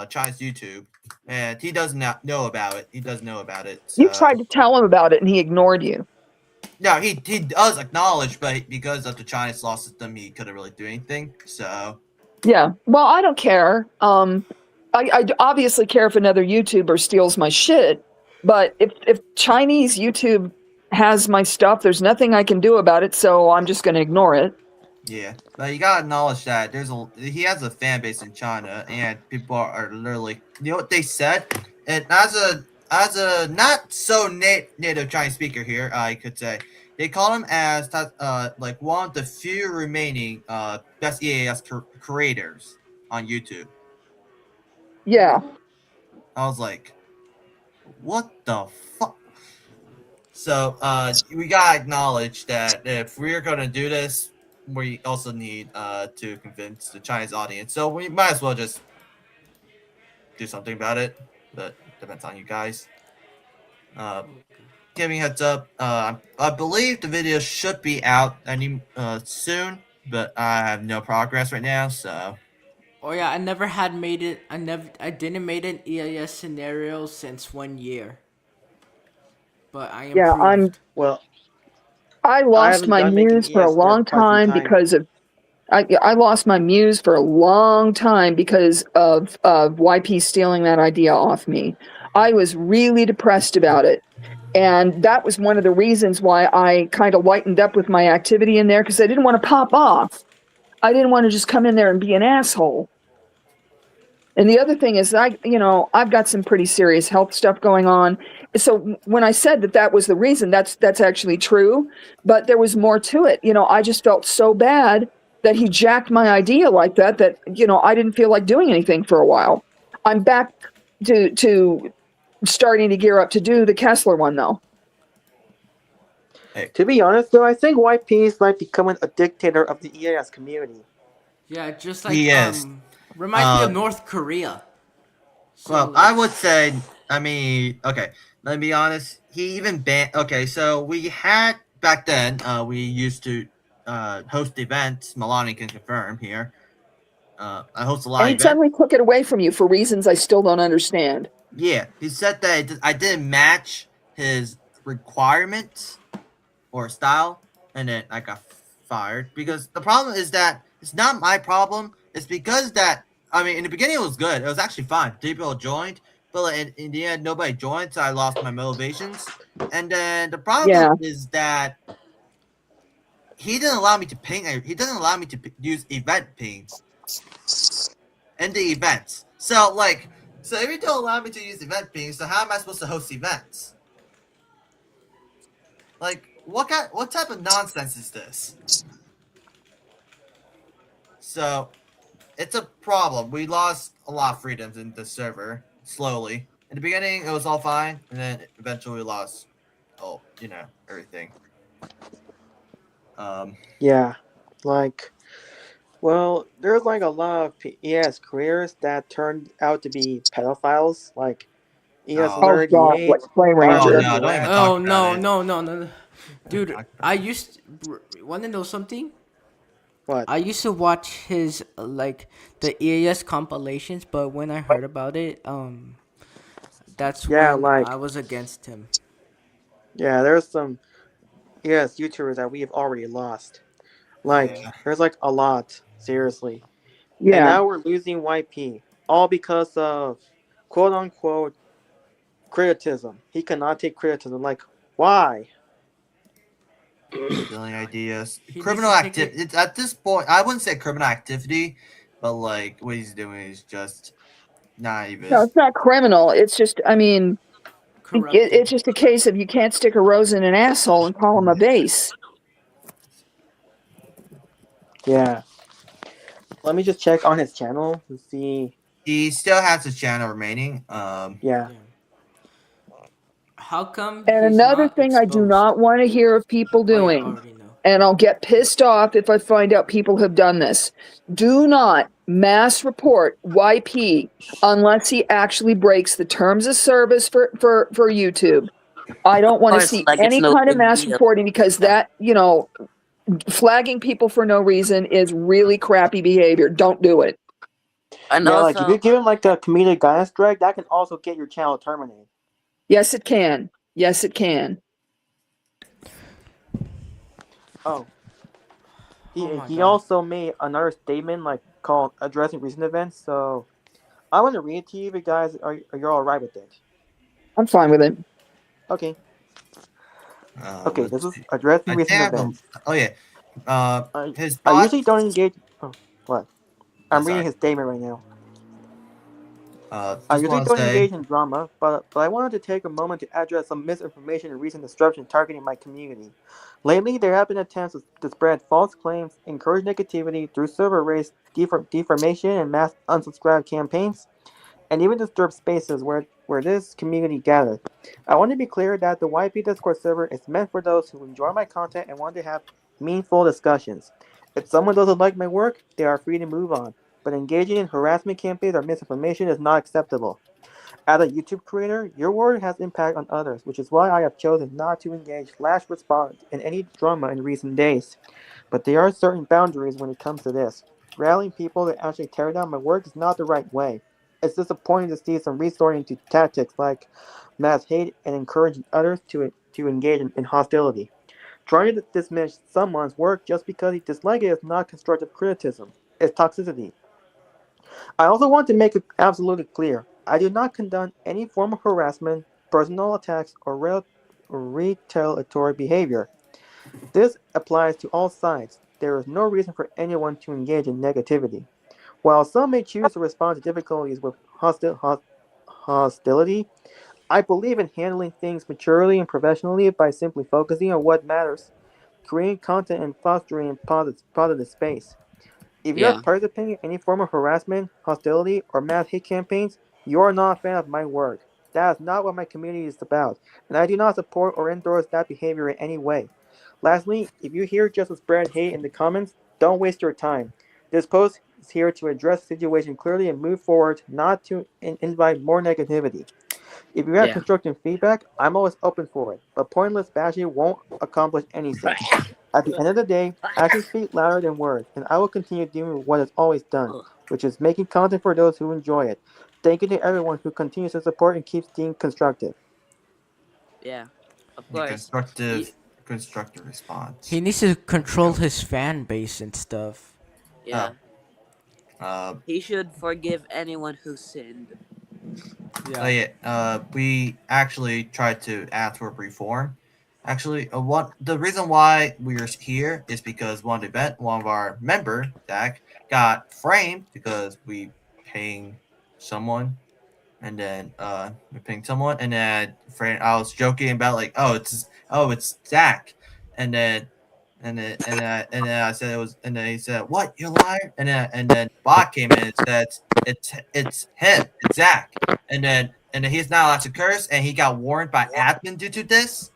Chinese YouTube, and he does not know about it. He doesn't know about it. You So tried to tell him about it and he ignored you. no, he does acknowledge, but because of the Chinese law system, he couldn't really do anything. So Yeah. Well, I don't care. I obviously care if another YouTuber steals my shit, but if Chinese YouTube has my stuff, there's nothing I can do about it, so I'm just going to ignore it. yeah, but you gotta acknowledge that he has a fan base in China, and people are literally, you know what they said, and as a not so native Chinese speaker here, I could say they call him as like one of the few remaining best EAS creators on YouTube. Yeah. I was like, what the fuck? So we gotta acknowledge that if we're gonna do this, we also need to convince the Chinese audience. So we might as well just do something about it. But depends on you guys. Uh, Giving heads up. I believe the video should be out any soon, but I have no progress right now. So Oh yeah, I never had made it. I didn't made an EAS scenario since 1 year, but I Yeah, improved. Well, I I lost haven't my done making muse for a ES for long quite some time time. because of I lost my muse for a long time because of YP stealing that idea off me. I was really depressed about it. And that was one of the reasons why I kind of lightened up with my activity in there because I didn't want to pop off. I didn't want to just come in there and be an asshole. And the other thing is, I've got some pretty serious health stuff going on. So when I said that was the reason, that's actually true. But there was more to it. I just felt so bad that he jacked my idea like that. I didn't feel like doing anything for a while. I'm back to starting to gear up to do the Kessler one though. hey, To be honest, though, I think YP is like becoming a dictator of the EAS community. Yeah, just he like is. reminds me of Uh, North Korea. So well, like, I would say. I mean, okay. Let me be honest. He even banned. Okay, so we had back then. We used to host events. Milani can confirm here. I host a And lot of he events. suddenly took it away from you for reasons I still don't understand. Yeah, he said that I didn't match his requirements or style, and then I got fired because the problem is that it's not my problem. It's because that I mean, in the beginning it was good. It was actually fine. People joined, but like, in the end, nobody joined, so I lost my motivations. And then the problem Yeah. is that he didn't allow me to ping. He didn't allow me to use event pings in the events. So if you don't allow me to use event pings, so how am I supposed to host events? Like, what type of nonsense is this? So it's a problem. We lost a lot of freedoms in the server slowly. In the beginning, it was all fine, and then eventually we lost, everything. Um, Yeah, like, well, there's like a lot of ES careers that turned out to be pedophiles, like ES oh, Oh Nerd, God, like EH, Play oh Ranger. no, don't even talk oh about no, it. no, no, no, no. Don't even Dude, talk about I it. used want to know something. what? I used to watch his like the EAS compilations, but when I heard about it, that's Yeah, when I like, was against him. yeah, there's some ES YouTubers that we have already lost. Yeah. Like, there's like a lot, seriously. And Yeah. now we're losing YP, all because of quote unquote criticism. He cannot take criticism. Like, why? Stealing ideas, He needs criminal to take activity. it It's at this point, I wouldn't say criminal activity, but like what he's doing is just not No, even. it's not criminal. It's just, I mean, corrupted. it's just a case of you can't stick a rose in an asshole and call him a base. Yeah. Let me just check on his channel and see. He still has his channel remaining. Yeah. Yeah. How come And he's another not thing I do exposed? not want to hear of people Oh yeah, I doing, already know. and I'll get pissed off if I find out people have done this. Do not mass report YP unless he actually breaks the terms of service for YouTube. I don't want to Course, see like it's any no kind of big mass deal. reporting because Yeah. that, flagging people for no reason is really crappy behavior. Don't do it. And Yeah, like if you also, give him like a community guidance strike, that can also get your channel terminated. Yes, it can. Yes, it can. Oh, Oh he my he god. also made another statement like called addressing recent events. So I want to read it to you, if you guys are you're all right with it. I'm fine with it. Okay. Okay, this Let's is see. addressing I think recent I have a. events. Oh yeah. I His I bot. usually don't engage. Oh, what? Oh, I'm reading sorry. his statement right now. I Just usually want to don't say. engage in drama, but I wanted to take a moment to address some misinformation and recent disruption targeting my community. Lately, there have been attempts to spread false claims, encourage negativity through server race defamation and mass unsubscribe campaigns, and even disturb spaces where this community gathers. I want to be clear that the YP Discord server is meant for those who enjoy my content and want to have meaningful discussions. If someone doesn't like my work, they are free to move on, but engaging in harassment campaigns or misinformation is not acceptable. As a YouTube creator, your word has impact on others, which is why I have chosen not to engage slash respond in any drama in recent days. But there are certain boundaries when it comes to this. Rallying people to actually tear down my work is not the right way. It's disappointing to see some resorting to tactics like mass hate and encouraging others to engage in hostility. Trying to dismiss someone's work just because he dislikes it is not constructive criticism. It's toxicity. I also want to make it absolutely clear. I do not condone any form of harassment, personal attacks, or retaliatory behavior. This applies to all sides. There is no reason for anyone to engage in negativity. While some may choose to respond to difficulties with hostility, I believe in handling things maturely and professionally by simply focusing on what matters, creating content and fostering a positive space. If you are Yeah, participating in any form of harassment, hostility, or mass hate campaigns, you are not a fan of my work. That is not what my community is about, and I do not support or endorse that behavior in any way. Lastly, if you hear just to spread hate in the comments, don't waste your time. This post is here to address the situation clearly and move forward, not to invite more negativity. If you have yeah, constructive feedback, I'm always open for it, but pointless bashing won't accomplish anything. At the end of the day, actions speak louder than words, and I will continue doing what it's always done, which is making content for those who enjoy it. Thank you to everyone who continues to support and keeps being constructive. yeah. Of Yeah, course. You, constructive response. He needs to control Yeah. his fan base and stuff. Oh, yeah. uh, He should forgive anyone who sinned. oh Yeah. yeah. We actually tried to ask for reform. Actually, what the reason why we're here is because one of our member, Dak, got framed because we paying someone and then we pinged someone, and then friend, I was joking about like, it's Zach, and then and then I said it was, and then he said, "What, you liar?" And then bot came in and said, "It's him, it's Zach," and then he's not allowed to curse, and he got warned by admin due to this,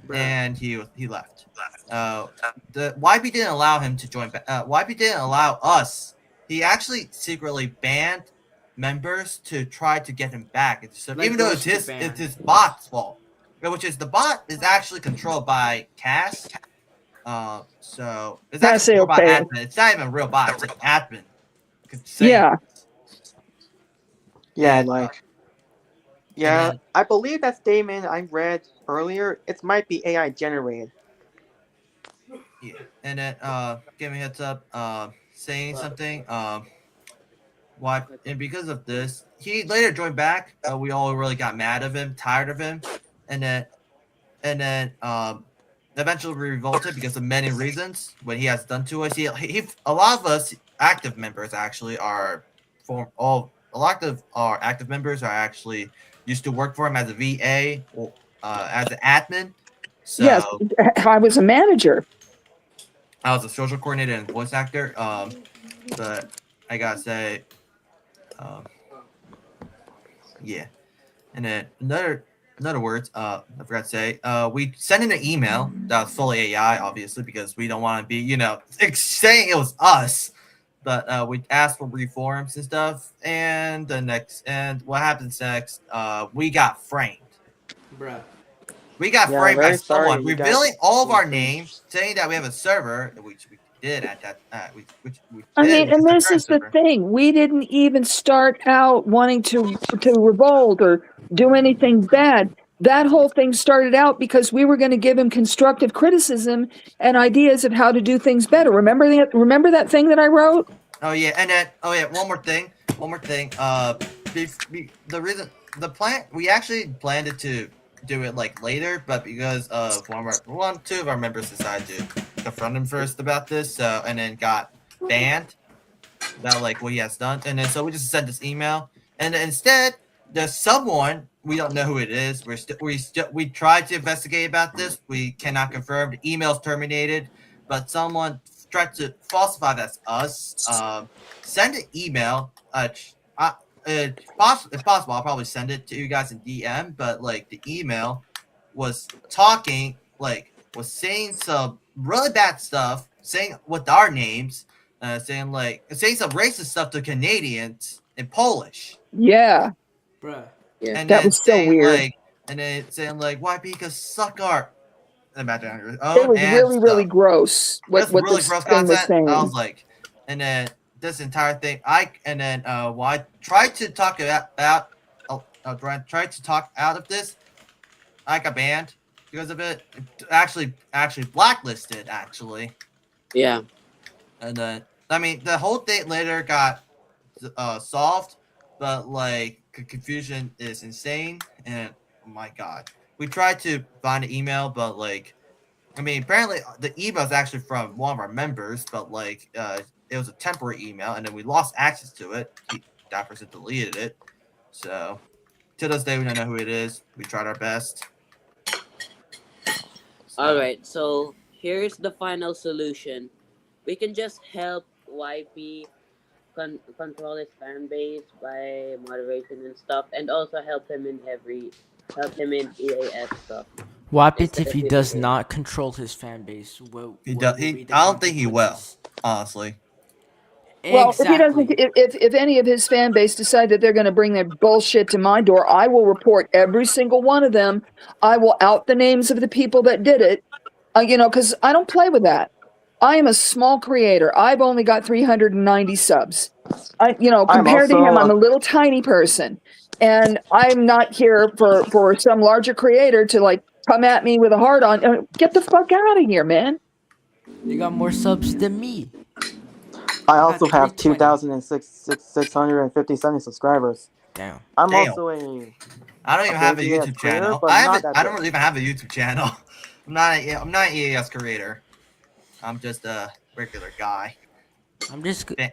Bruh. and he left. Uh, the YB didn't allow him to join. YB didn't allow us. He actually secretly banned members to try to get him back. Like Even though ghost it's ban. his bot's fault, which is the bot is actually controlled by Cass. So it's actually Passe controlled by okay. admin. It's not even a real bot. It's an admin saying Yeah. this. Yeah, And like, and yeah, then I believe that statement I read earlier, it might be AI generated. yeah, and then give me a heads up. Saying something. Why? And because of this, he later joined back, but we all really got mad of him, tired of him, and then eventually we revolted because of many reasons what he has done to us. He a lot of us active members actually are form all a lot of our active members are actually used to work for him as a VA or as an admin. Yes. So I was a manager. I was a social coordinator and voice actor. But I gotta say, um, yeah. And then another words, I forgot to say, we sent in an email that was fully AI, obviously, because we don't want to be, saying it was us. But we asked for reforms and stuff, and what happens next? We got framed. Bruh. We got Yeah, framed by very someone sorry you guys revealing all of being our framed. names, saying that we have a server, which we did at that, which we I did, mean, which is and the this current is the server. thing. We didn't even start out wanting to revolt or do anything bad. That whole thing started out because we were going to give him constructive criticism and ideas of how to do things better. Remember that? Remember that thing that I wrote? Oh yeah, and then one more thing, one more thing. The reason the plan we actually planned it to do it like later, but because of two of our members decided to confront him first about this, so and then got banned about like what he has done, and then so we just sent this email, and then instead there's someone we don't know who it is. We tried to investigate about this. We cannot confirm. The email's terminated, but someone tried to falsify that's us. Send an email. if possible, I'll probably send it to you guys in DM. But like the email was was saying some really bad stuff, saying with our names, saying some racist stuff to Canadians in Polish, Yeah, Bruh. Yeah. and that then was so weird. saying like why because suck our imagine on your It own was and really, really stuff. gross That's what really this gross thing was content. I was saying. like, and then this entire thing, well, I tried to talk about tried to talk out of this. I got banned because of it. Actually blacklisted actually, Yeah. and then I mean the whole thing later got solved, but like confusion is insane, and oh my god, we tried to find an email, but like I mean, apparently the email is actually from one of our members, but like it was a temporary email, and then we lost access to it. That person deleted it. So to this day, we don't know who it is. We tried our best. All So right. So here's the final solution. We can just help YP control his fan base by moderation and stuff, and also help him in EAS stuff What happens instead if of he using does AI. not control his fan base? he What does. will be the I don't think he will. consequences? Honestly, Well, if he doesn't, Exactly. if any of his fan base decide that they're going to bring their bullshit to my door, I will report every single one of them. I will out the names of the people that did it. Because I don't play with that. I am a small creator. I've only got 390 subs. I'm Compared to also him, I'm a, a little tiny person, and I'm not here for some larger creator to like come at me with a heart on. Get the fuck out of here, man. You got more subs than me. I I got also have 320. 2,657 subscribers. Damn. I'm damn. also a I don't a even have big a ES YouTube creator, channel. but not that I big. don't even have a YouTube channel. I'm not an EAS creator. I'm just a regular guy.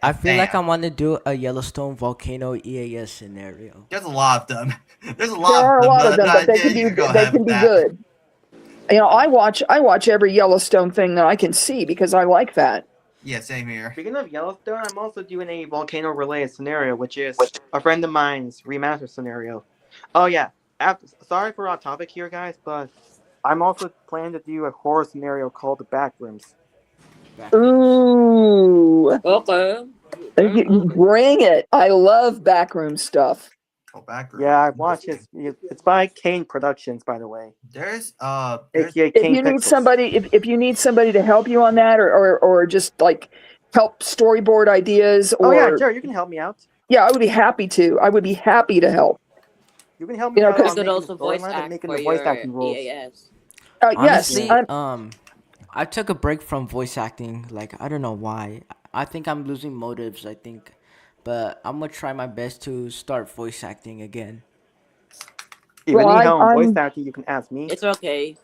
I feel like I Fan. want to do a Yellowstone volcano EAS scenario. There's a lot of them. There's a There lot of are a them, lot of them, but yeah, you can go they ahead can with be that. good. I watch every Yellowstone thing that I can see because I like that. Yeah, same here. Speaking of Yellowstone, I'm also doing a volcano related scenario, which is a friend of mine's remaster scenario. Oh yeah, sorry for off topic here, guys, but I'm also planning to do a horror scenario called The Backrooms. Backrooms. Ooh, Okay. Fair enough. bring it! I love backroom stuff. Oh, backroom. Yeah, I watched his. It's by Kane Productions, by the way, There's aka If Kane you need Pixels. somebody, if you need somebody to help you on that, or just like help storyboard ideas, Oh yeah, or sure, you can help me out. yeah, I would be happy to. I would be happy to help. You can help me out I Because on could making the also voice storylines and act making for the voice your acting rules. EAS. yes, Yeah. Honestly, I took a break from voice acting. Like I don't know why. I think I'm losing motives. I think, but I'm gonna try my best to start voice acting again. If you well, need help on voice I'm acting, you can ask me. It's okay.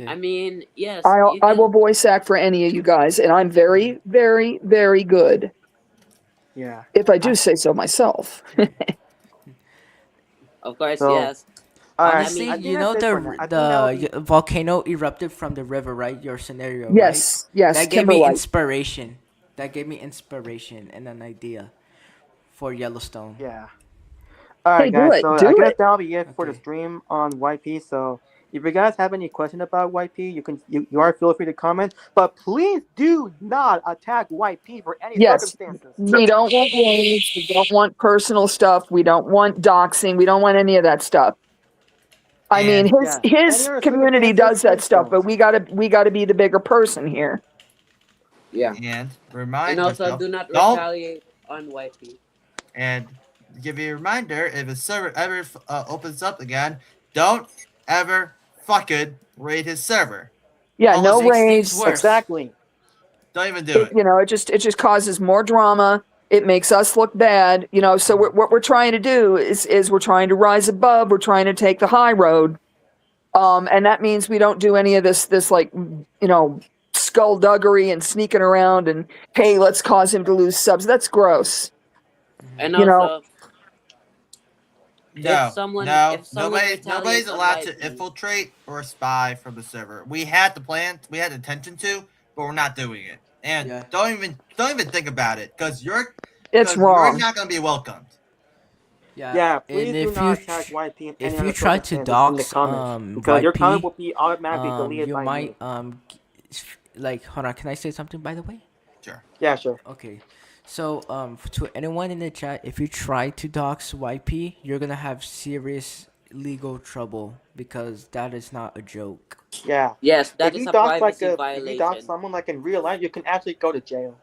I Okay. mean, yes, you I will can. voice act for any of you guys, and I'm very, very, very good. Yeah. If I do I say so myself. Of course, So, yes. alright, I honestly, I mean, think you that's know it for now. I think that'll be. volcano erupted from the river, right? Your scenario, right? Yes, yes, That gave me Kimberlite. inspiration. That gave me inspiration and an idea for Yellowstone. Yeah. Hey, Alright, do guys, it, so I do guess it. that'll be it for the Okay. stream on YP. So, if you guys have any question about YP, you are feel free to comment. But please do not attack YP for any Yes, circumstances. we don't want names. We don't want personal stuff. We don't want doxing. We don't want any of that stuff. I mean, and his Yeah. Any his other community circumstances, does that please stuff, don't. but we gotta be the bigger person here. yeah. and And remind also, yourself do not don't retaliate on YP. and give you a reminder if a server ever opens up again, don't ever fucking raid his server. Yeah, no Makes things raids. worse. Exactly. Don't even do It it. it just causes more drama. It makes us look bad. So what we're trying to do is we're trying to rise above. We're trying to take the high road. And that means we don't do any of this like skullduggery and sneaking around and hey, let's cause him to lose subs. That's gross. And You know, also, No, if someone nobody's retaliates on allowed to YP, infiltrate or spy from the server. We had the plan, we had the intention to, but we're not doing it. And Yeah. don't even think about it, because it's you're wrong. not gonna be welcomed. Yeah, Yeah, and please do not attack YP in any if you other try to circumstances in the dox comments because your comment YP, will be automatically deleted you by me. might like, hold on, can I say something by the way? Sure. Yeah, sure. Okay, so to anyone in the chat, if you try to dox YP, you're gonna have serious legal trouble because that is not a joke. Yeah. Yes, If that is you a dox privacy if you dox violation. someone like in real life, you can actually go to jail.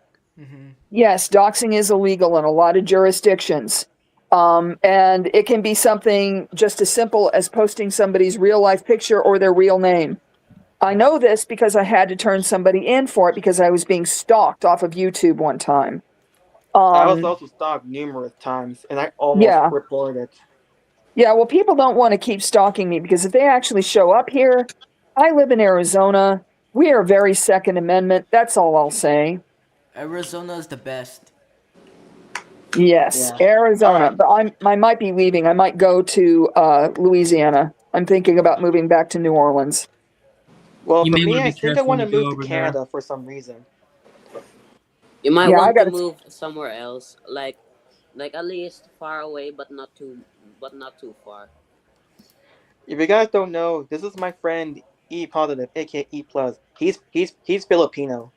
Yes, doxing is illegal in a lot of jurisdictions. And it can be something just as simple as posting somebody's real life picture or their real name. I know this because I had to turn somebody in for it because I was being stalked off of YouTube one time. I was Um, also stalked numerous times, and I almost yeah. reported. Yeah, well, people don't want to keep stalking me because if they actually show up here, I live in Arizona. We are very Second Amendment. That's all I'll say. Arizona is the best. Yes, Yeah. All Arizona. right. But I might be leaving. I might go to Louisiana. I'm thinking about moving back to New Orleans. Well, You for may want me, to I be think I careful want when to you go move to over there. Canada for some reason. You might Yeah, I want got to to. move somewhere else, like at least far away, but not too far. If you guys don't know, this is my friend E positive, aka E plus. He's Filipino.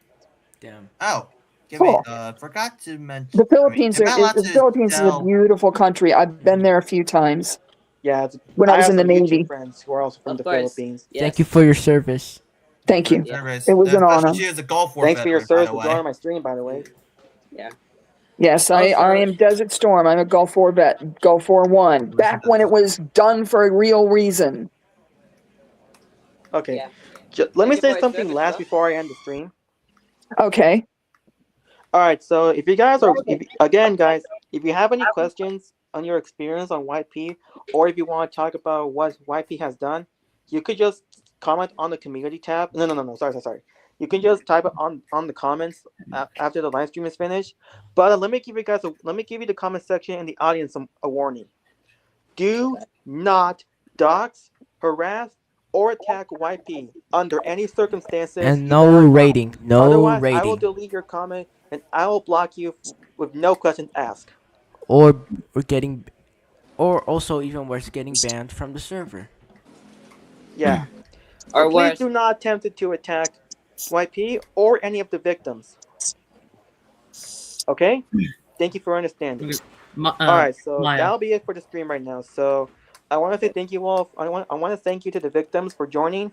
Damn. Oh, give me. Cool. Forgot to mention. The I mean, Philippines am are I allowed the to Philippines is a tell? beautiful country. I've been there a few times Yeah, when I I was have in the some YouTube Navy. friends who are also from Of the course, Philippines. Thank you yes, for your service. Thank you Thank for your you. yeah, service. It was an Especially honor. she is a Gulf War Thanks for your veteran, by service the for joining way. my stream, by the way. yeah. Yes, I Also, am Desert Storm. I'm a Gulf War vet, Gulf War One. Listen Back to when it this. was done for a real reason. Okay, yeah. let Thank me you say for your something service, last bro. before I end the stream. Okay. All right, so if you guys are, again, guys, if you have any questions on your experience on YP, or if you want to talk about what YP has done, you could just comment on the community tab. No. Sorry. You can just type it on the comments after the live stream is finished. But let me give you the comment section and the audience a warning. Do Okay. not dox, harass, or attack YP under any circumstances. And You no better not. rating. No Otherwise, I will rating. delete your comment and I will block you with no questions asked. Or we're getting, or also even worse, getting banned from the server. Yeah. Or And please worse, do not attempt to attack YP or any of the victims. Okay? Thank you for understanding. Okay. My, All right, so Maya. that'll be it for the stream right now. So I want to say thank you all. I want to thank you to the victims for joining.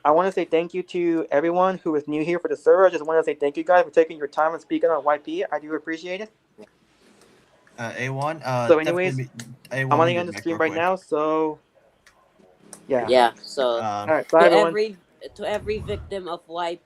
I want to say thank you to everyone who is new here for the server. I just want to say thank you guys for taking your time and speaking on YP. I do appreciate it. A1. So, Definitely. anyways, I'm A1 gonna muted end the mic stream real right quick. now. So yeah. yeah. So All right, bye to everyone. every to every victim of YP.